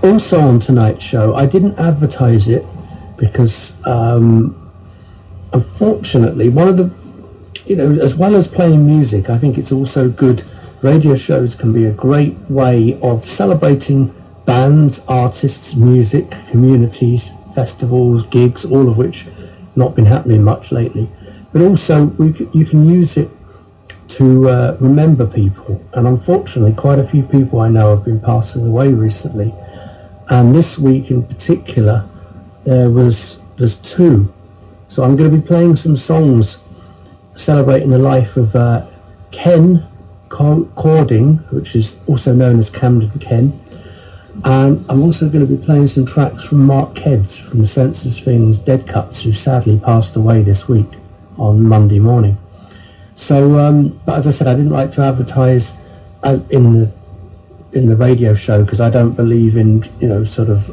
Also on tonight's show, I didn't advertise it because unfortunately, one of the, as well as playing music, I think it's also good. Radio shows can be a great way of celebrating bands, artists, music, communities, festivals, gigs, all of which not been happening much lately. But also, you can use it to remember people. And unfortunately, quite a few people I know have been passing away recently. And this week in particular, there's two. So I'm going to be playing some songs celebrating the life of Ken Cording, which is also known as Camden Ken. And I'm also going to be playing some tracks from Mark Keds from the Senseless Things Dead Cuts, who sadly passed away this week on Monday morning. So, but as I said, I didn't like to advertise in the radio show because I don't believe in, sort of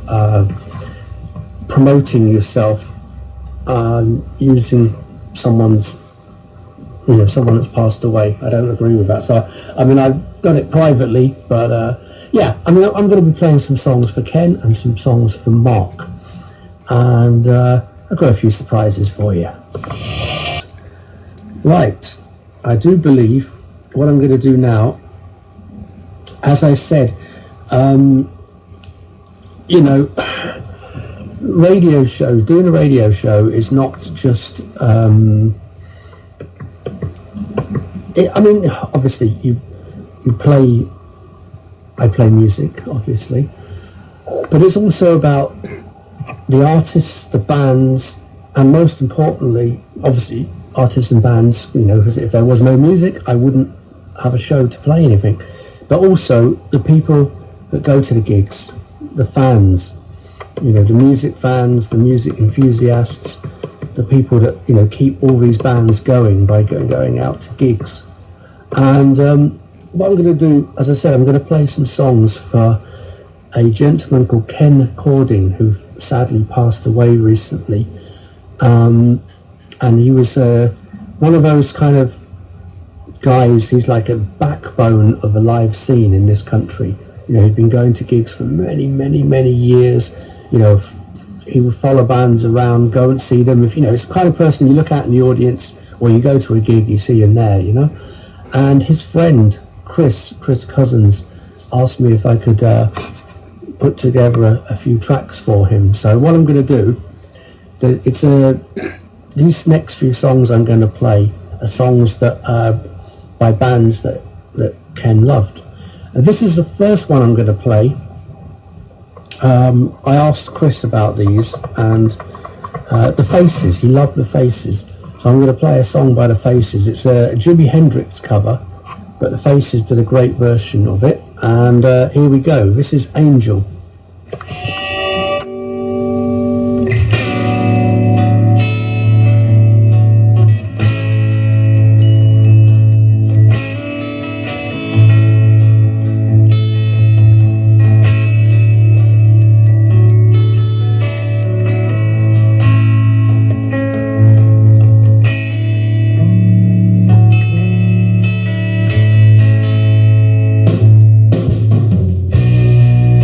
promoting yourself using someone's, someone that's passed away. I don't agree with that. So, I mean, I've done it privately, but yeah, I mean, I'm going to be playing some songs for Ken and some songs for Mark. And I've got a few surprises for you. Right, I do believe what I'm going to do now, as I said, radio shows, doing a radio show is not just, I mean, obviously I play music, obviously, but it's also about the artists, the bands, and most importantly, obviously, artists and bands, because if there was no music, I wouldn't have a show to play anything. But also the people that go to the gigs, the fans, the music fans, the music enthusiasts, the people that, keep all these bands going by going out to gigs. And what I'm going to do, as I said, I'm going to play some songs for a gentleman called Ken Cording, who sadly passed away recently. And he was one of those kind of guys. He's like a backbone of the live scene in this country. He'd been going to gigs for many, many, many years. He would follow bands around, go and see them. If it's the kind of person you look at in the audience, or you go to a gig, you see him there. And his friend Chris Cousins asked me if I could put together a few tracks for him. So what I'm going to do, these next few songs I'm going to play are songs that by bands that Ken loved. And this is the first one I'm going to play. I asked Chris about these, and the Faces, he loved the Faces. So I'm going to play a song by the Faces. It's a Jimi Hendrix cover, but the Faces did a great version of it. And here we go. This is Angel.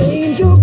Angel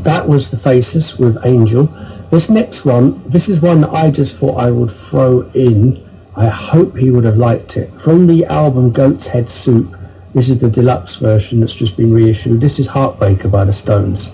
That was the Faces with Angel. This next one, this is one that I just thought I would throw in. I hope he would have liked it. From the album Goat's Head Soup, this is the deluxe version that's just been reissued. This is Heartbreaker by the Stones.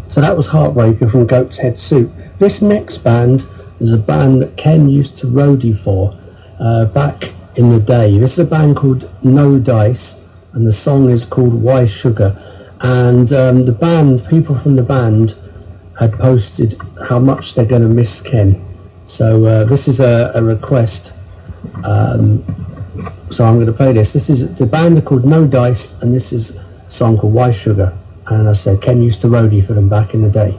So that was Heartbreaker from Goat's Head Soup. This next band is a band that Ken used to roadie for back in the day. This is a band called No Dice, and the song is called Why Sugar. And the band, people from the band had posted how much they're going to miss Ken. So this is a request. So I'm going to play this. This is the band are called No Dice, and this is a song called Why Sugar. And I said Ken used to roadie for them back in the day.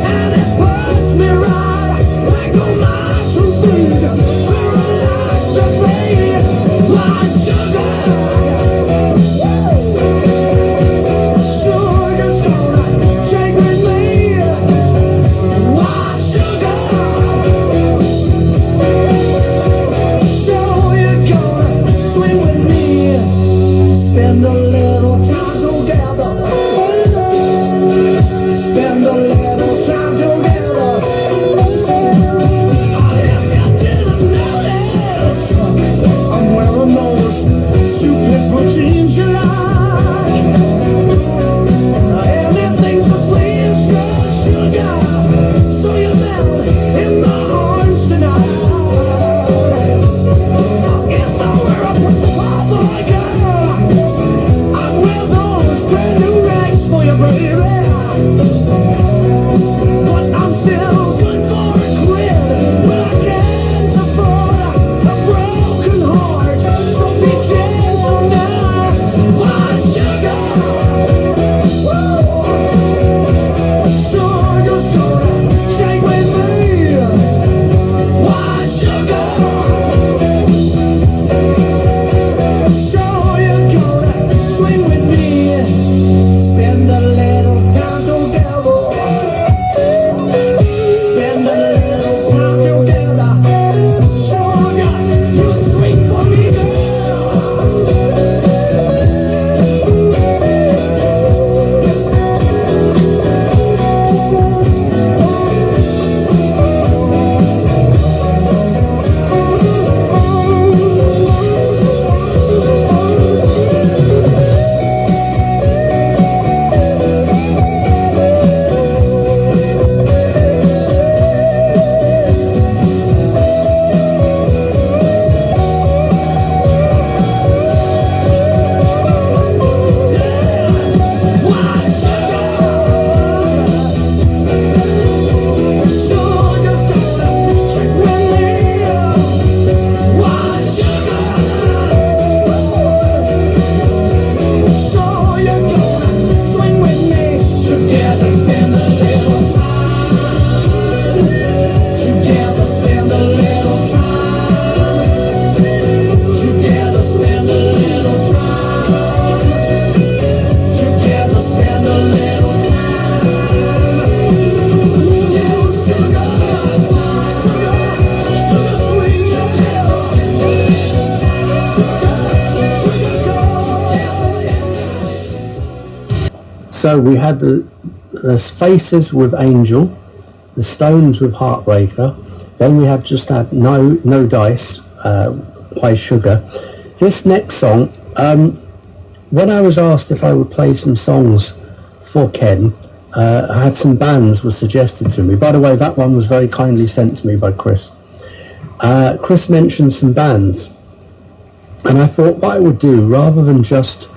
And it puts me right back on my feet. So we had the Faces with Angel, the Stones with Heartbreaker. Then we just had No Dice by Sugar. This next song, when I was asked if I would play some songs for Ken, I had some bands were suggested to me. By the way, that one was very kindly sent to me by Chris. Chris mentioned some bands, and I thought what I would do, rather than just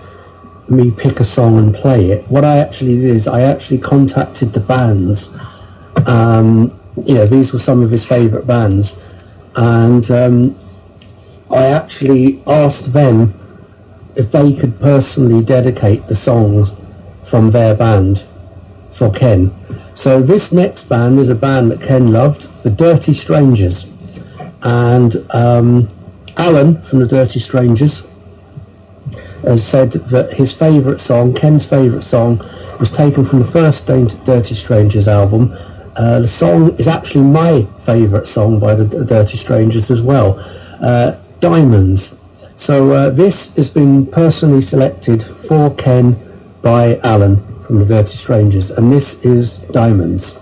me pick a song and play it, what I actually did is I actually contacted the bands. These were some of his favourite bands, and I actually asked them if they could personally dedicate the songs from their band for Ken. So this next band is a band that Ken loved, the Dirty Strangers, and Alan from the Dirty Strangers has said that his favourite song, Ken's favourite song, was taken from the first Dirty Strangers album. The song is actually my favourite song by the Dirty Strangers as well, Diamonds. So this has been personally selected for Ken by Alan from the Dirty Strangers, and this is Diamonds.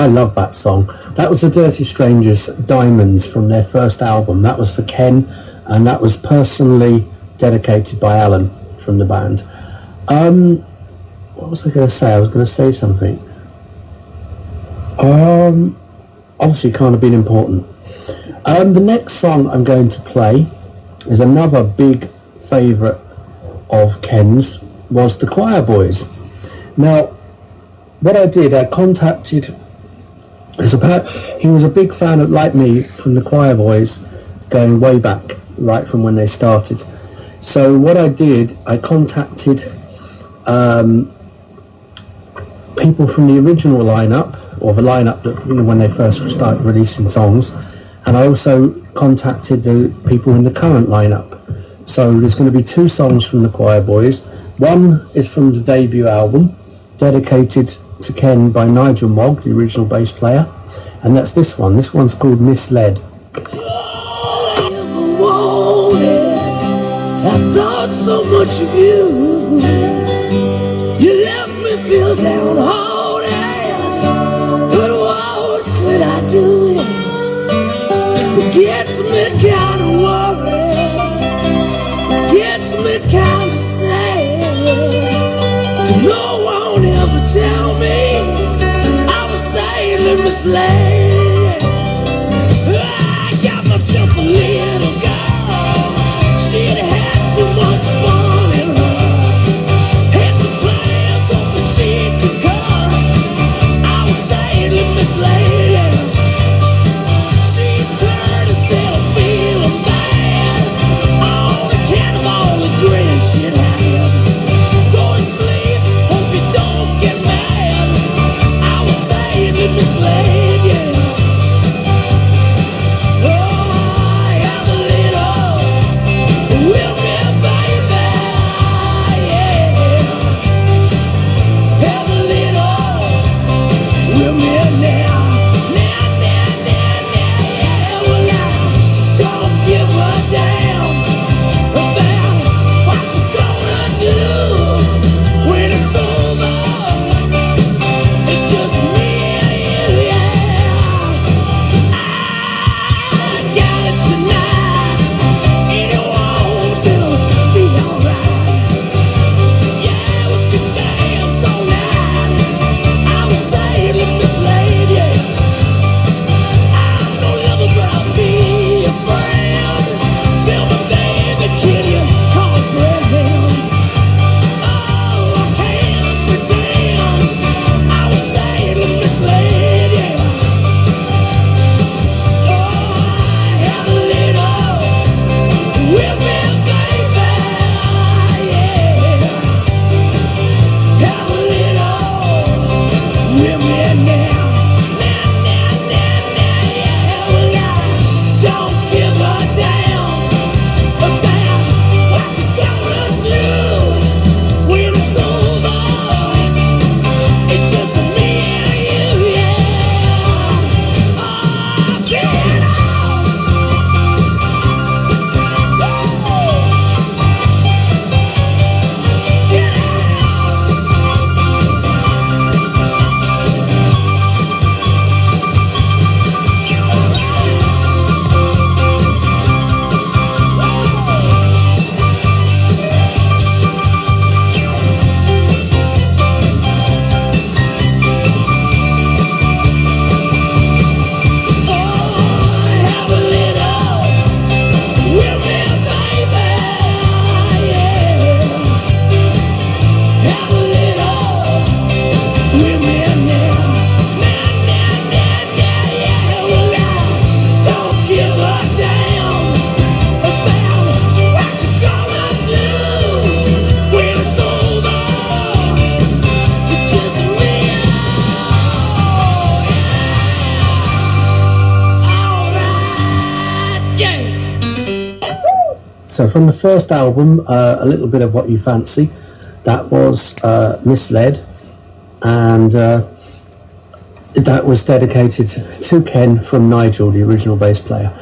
I love that song. That was the Dirty Strangers' Diamonds from their first album. That was for Ken, and that was personally dedicated by Alan from the band. What was I going to say? I was going to say something. Obviously can't have been important. The next song I'm going to play is another big favourite of Ken's, was the Choirboys. Now, what I did, I contacted, he was a big fan of, like me, from the Choirboys, going way back, right from when they started. So what I did, I contacted people from the original lineup, or the lineup that, when they first started releasing songs, and I also contacted the people in the current lineup. So there's going to be 2 songs from the Choirboys. One is from the debut album, dedicated to Ken by Nigel Mogg, the original bass player, and that's this one. This one's called Misled. I thought so much of you. You left me feel downhearted, but what could I do? It gets me kind of worried, gets me kind of sad. No one ever tell me I was sadly misled. I got myself a little girl. She'd had too much fun in her. Had some plans hoping she could come. I was sadly misled. She turned and said I'm feeling bad. On account of all the drinks she'd had. Go to sleep, hope you don't get mad. I was sadly misled, yeah. So from the first album, a little bit of What You Fancy, that was Misled, and that was dedicated to Ken from Nigel, the original bass player.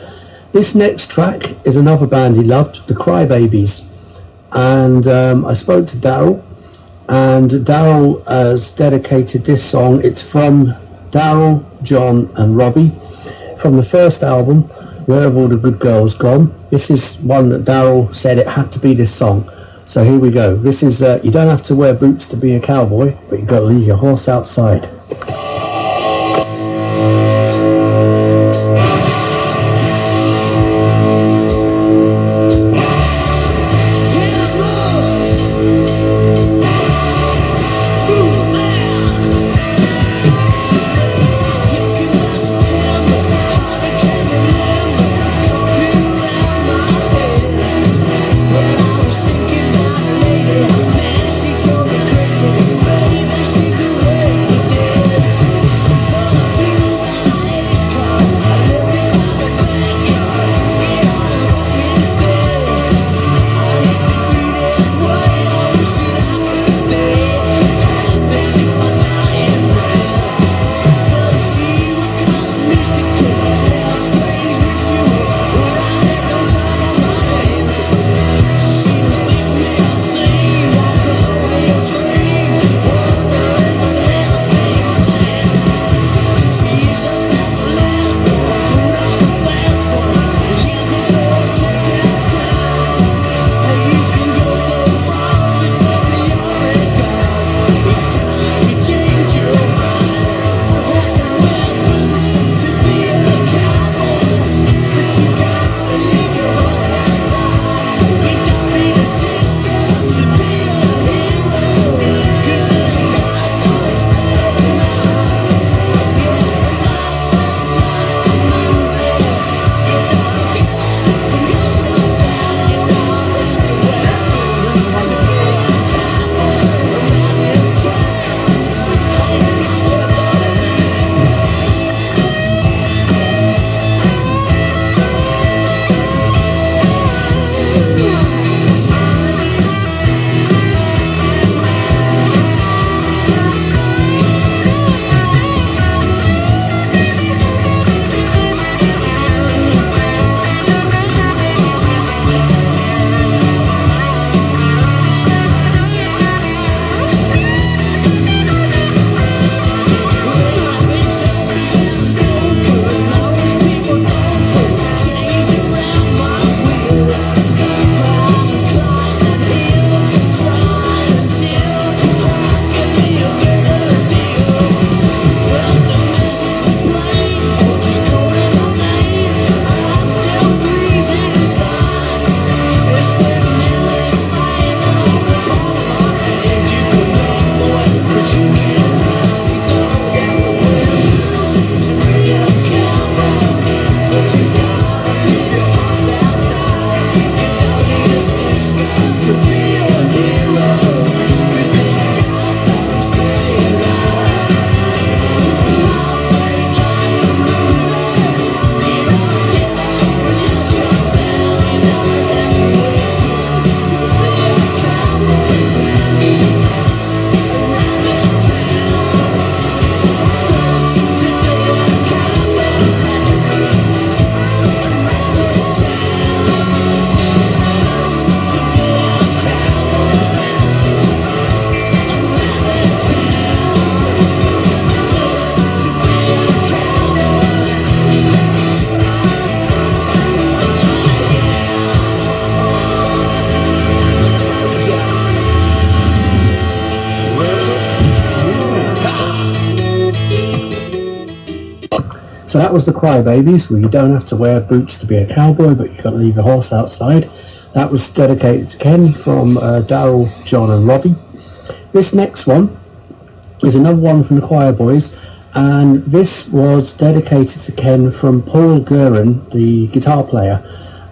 This next track is another band he loved, the Crybabies, and I spoke to Daryl, and Daryl has dedicated this song. It's from Daryl, John and Robbie from the first album, Where Have All the Good Girls Gone. This is one that Daryl said it had to be this song. So here we go. This is You Don't Have to Wear Boots to Be a Cowboy, but you've got to leave your horse outside. So that was the Crybabies, where you don't have to wear boots to be a cowboy, but you've got to leave your horse outside. That was dedicated to Ken from Daryl, John and Robbie. This next one is another one from the Choirboys, and this was dedicated to Ken from Paul Guerin, the guitar player,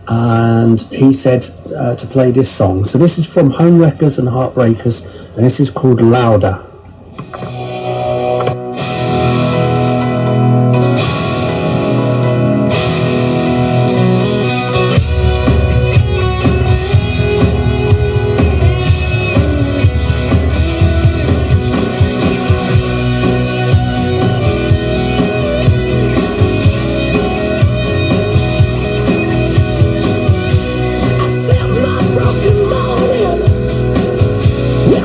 and he said to play this song. So this is from Homewreckers and Heartbreakers, and this is called Louder.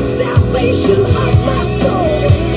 Salvation of my soul.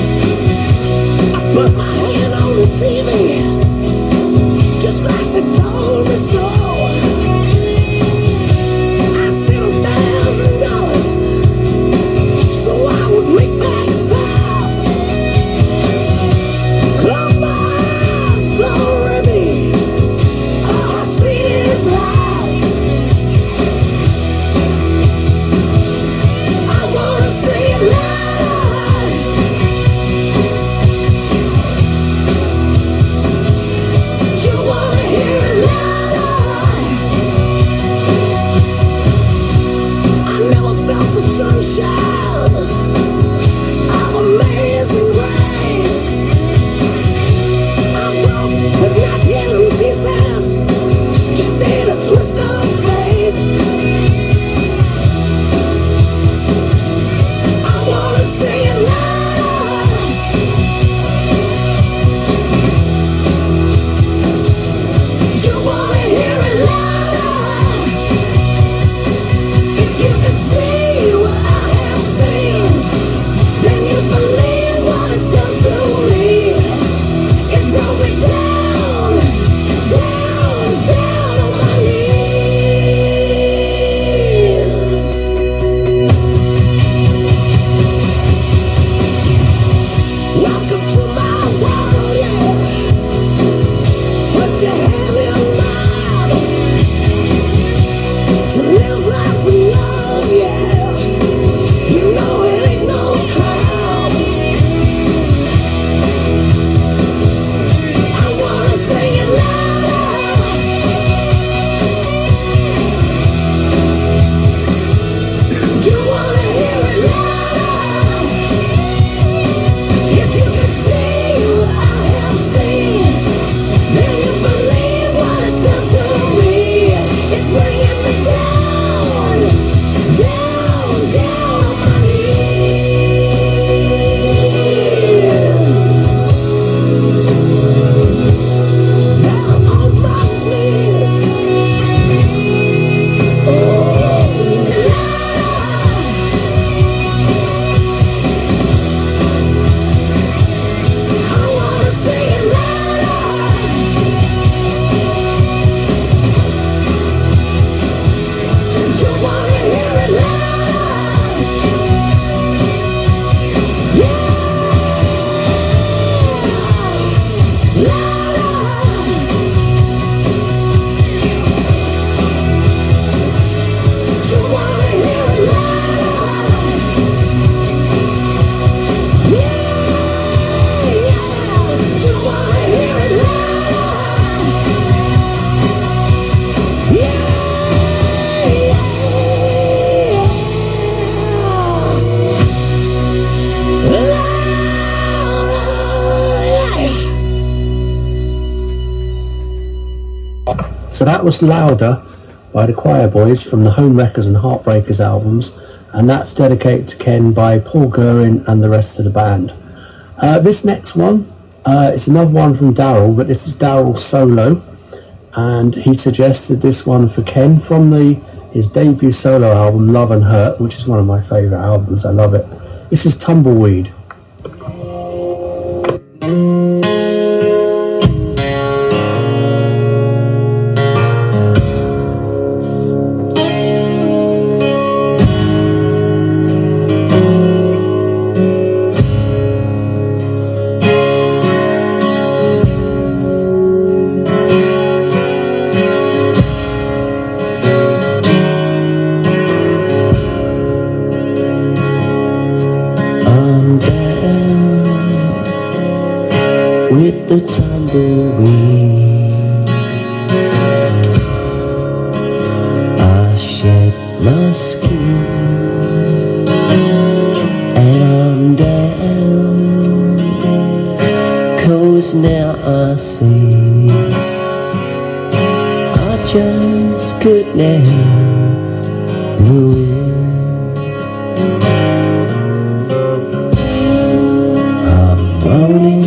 you have your mind to live life with love, yeah. You know it ain't no crime. I wanna sing it loud. You wanna hear it loud. If you could see what I have seen, then you believe what it's done to me. It's bringing me down, down, down on my knees. Down on my knees. Oh, I wanna sing it loud. You wanna hear it loud. Yeah, loud. You wanna hear it loud. Yeah, yeah. You wanna hear it loud. Yeah, So that was Louder by the Choirboys from the Home Wreckers and Heartbreakers albums, and that's dedicated to Ken by Paul Guerin and the rest of the band. This next one, it's another one from Daryl, but this is Daryl solo, and he suggested this one for Ken from his debut solo album Love and Hurt, which is one of my favourite albums. I love it. This is Tumbleweed. I'm down with the tumbleweed. I shed my skin and I'm down, 'cause now I see I just couldn't handle it. Rolling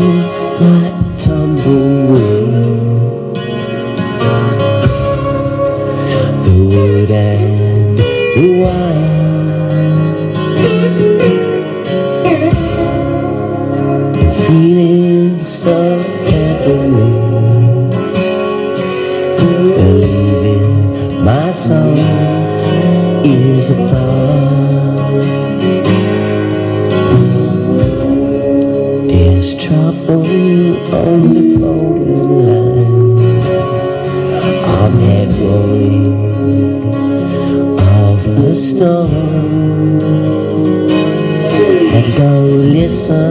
like tumbleweed, the wood and the wire, and feeling so heavenly, believing my soul is a fire. There's trouble on the borderline. I've had worry of a storm. And go listen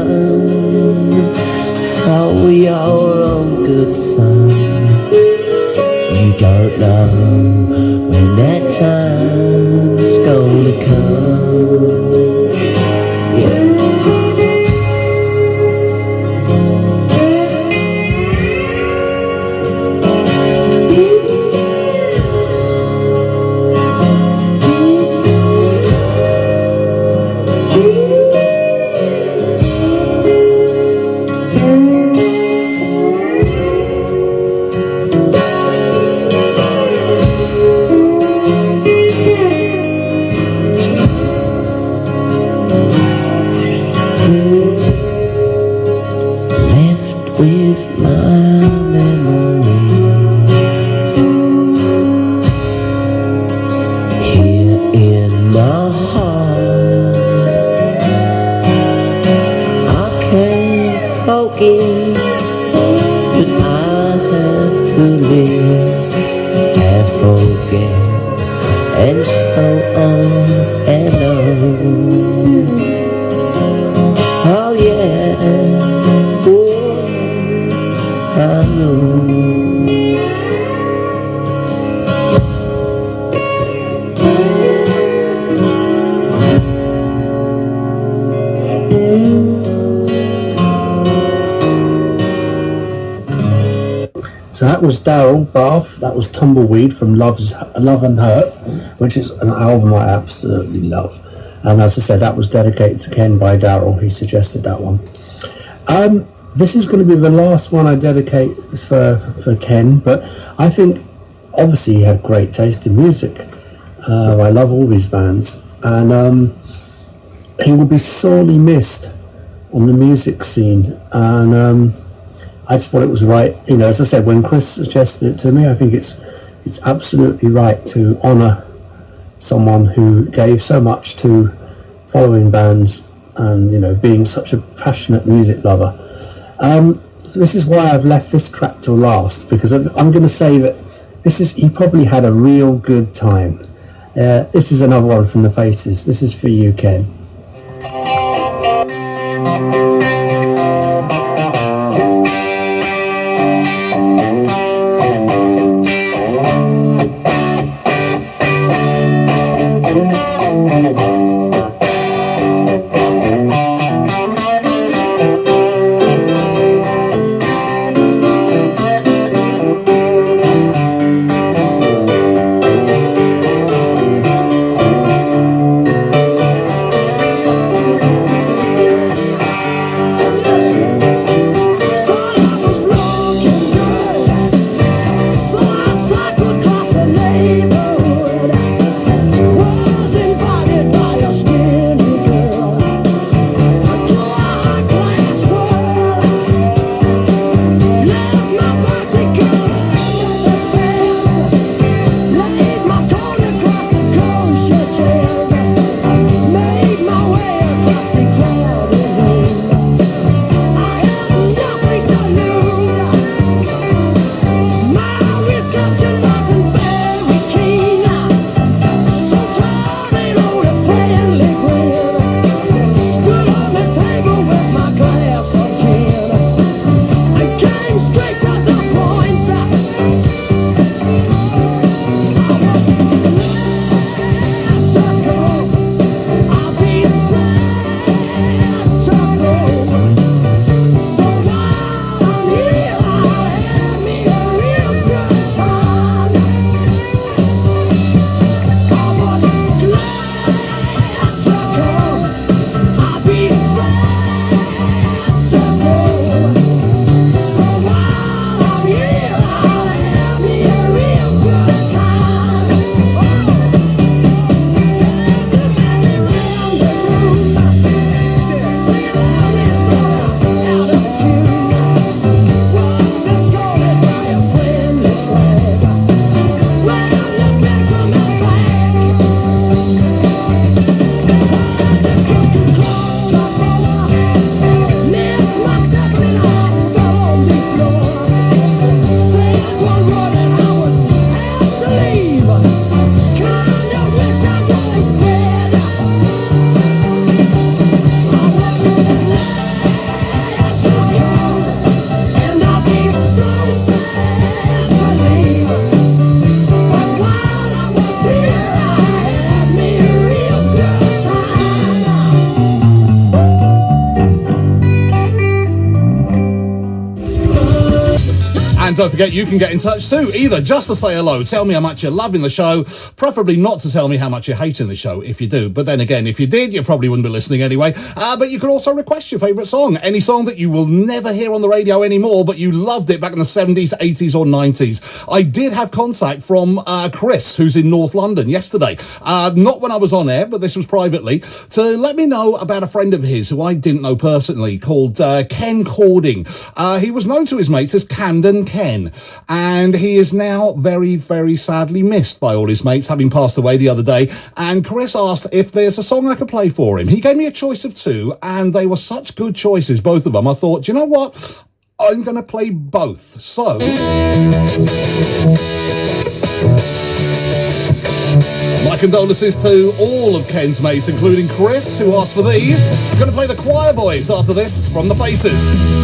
for your own good son. You don't know when that time's gonna come. Yeah. to live and forget, and so on and on. Oh yeah, oh, I know. So that was Daryl Bath. That was Tumbleweed from Love and Hurt, which is an album I absolutely love. And as I said, that was dedicated to Ken by Daryl. He suggested that one. This is going to be the last one I dedicate for Ken, but I think obviously he had great taste in music. I love all these bands, and he will be sorely missed on the music scene. And I just thought it was right, you know, as I said, when Chris suggested it to me, I think it's absolutely right to honour someone who gave so much to following bands and, you know, being such a passionate music lover. So this is why I've left this track till last, because I'm going to say that he probably had a real good time. This is another one from the Faces. This is for you, Ken. And don't forget, you can get in touch too, either just to say hello, tell me how much you're loving the show, preferably not to tell me how much you're hating the show, if you do. But then again, if you did, you probably wouldn't be listening anyway. But you can also request your favourite song, any song that you will never hear on the radio anymore, but you loved it back in the 70s, 80s or 90s. I did have contact from Chris, who's in North London, yesterday. Not when I was on air, but this was privately, to let me know about a friend of his who I didn't know personally, called Ken Cording. He was known to his mates as Camden Ken, and he is now very, very sadly missed by all his mates, having passed away the other day. And Chris asked if there's a song I could play for him. He gave me a choice of two, and they were such good choices, both of them. I thought, you know what? I'm going to play both. So, my condolences to all of Ken's mates, including Chris, who asked for these. I'm going to play the Choirboys after this from the Faces.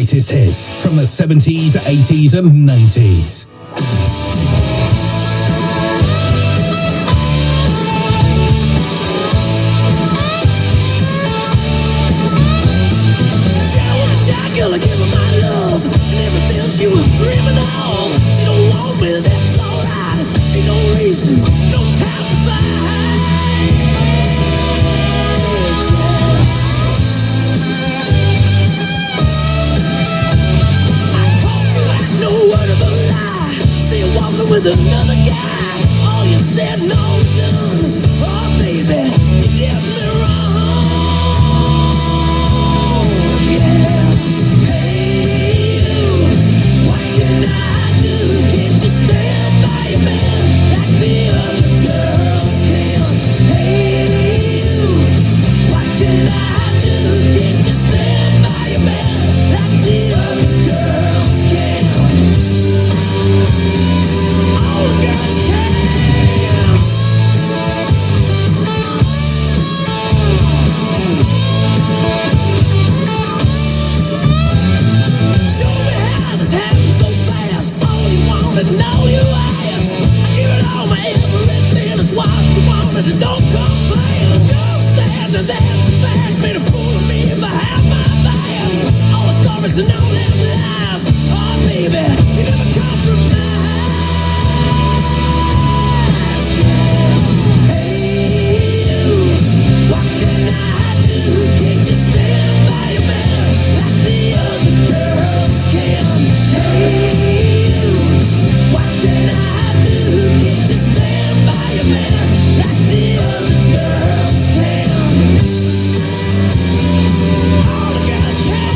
greatest hits from the 70s, 80s and 90s. Girl, I give her my love and everything she was dreaming of. She don't want me, that's alright. Ain't no reason, no was an old last. Oh, baby, you never compromised. Hey, you, what can I do? Can't you stand by your man like the other girls can? Hey, you, what can I do? Can't you stand by your man like the other girls can? All the girls can.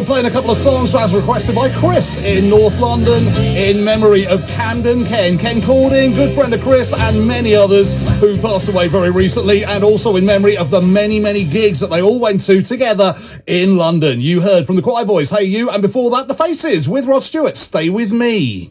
Playing a couple of songs as requested by Chris in North London in memory of Camden Ken called in, good friend of Chris and many others who passed away very recently, and also in memory of the many gigs that they all went to together in London. You heard from the Choirboys, Hey You, and before that The Faces with Rod Stewart, Stay With Me.